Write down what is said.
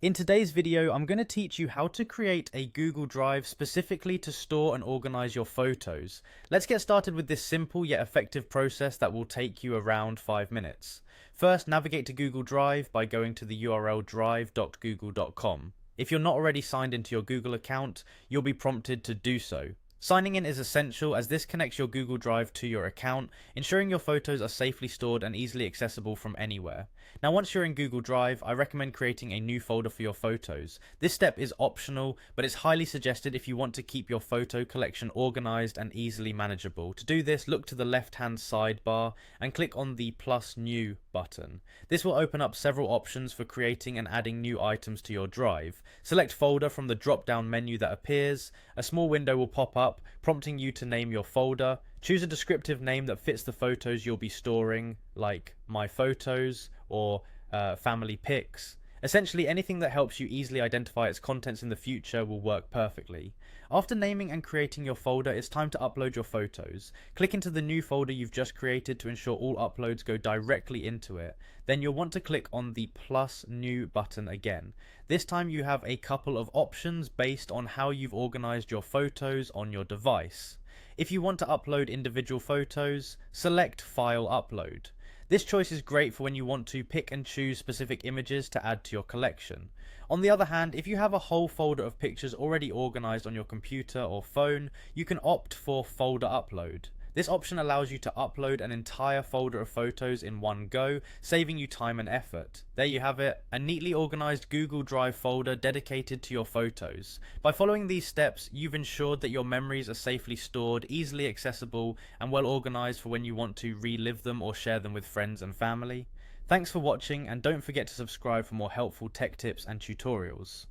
In today's video, I'm going to teach you how to create a Google Drive specifically to store and organize your photos. Let's get started with this simple yet effective process that will take you around 5 minutes. First, navigate to Google Drive by going to the URL drive.google.com. If you're not already signed into your Google account, you'll be prompted to do so. Signing in is essential as this connects your Google Drive to your account, ensuring your photos are safely stored and easily accessible from anywhere. Now once you're in Google Drive, I recommend creating a new folder for your photos. This step is optional, but it's highly suggested if you want to keep your photo collection organized and easily manageable. To do this, look to the left-hand sidebar and click on the plus new button. This will open up several options for creating and adding new items to your drive. Select folder from the drop-down menu that appears. A small window will pop up, prompting you to name your folder. Choose a descriptive name that fits the photos you'll be storing, like My Photos or Family Pics. Essentially, anything that helps you easily identify its contents in the future will work perfectly. After naming and creating your folder, it's time to upload your photos. Click into the new folder you've just created to ensure all uploads go directly into it. Then you'll want to click on the plus new button again. This time you have a couple of options based on how you've organized your photos on your device. If you want to upload individual photos, select File Upload. This choice is great for when you want to pick and choose specific images to add to your collection. On the other hand, if you have a whole folder of pictures already organized on your computer or phone, you can opt for Folder Upload. This option allows you to upload an entire folder of photos in one go, saving you time and effort. There you have it, a neatly organized Google Drive folder dedicated to your photos. By following these steps, you've ensured that your memories are safely stored, easily accessible, and well organized for when you want to relive them or share them with friends and family. Thanks for watching, and don't forget to subscribe for more helpful tech tips and tutorials.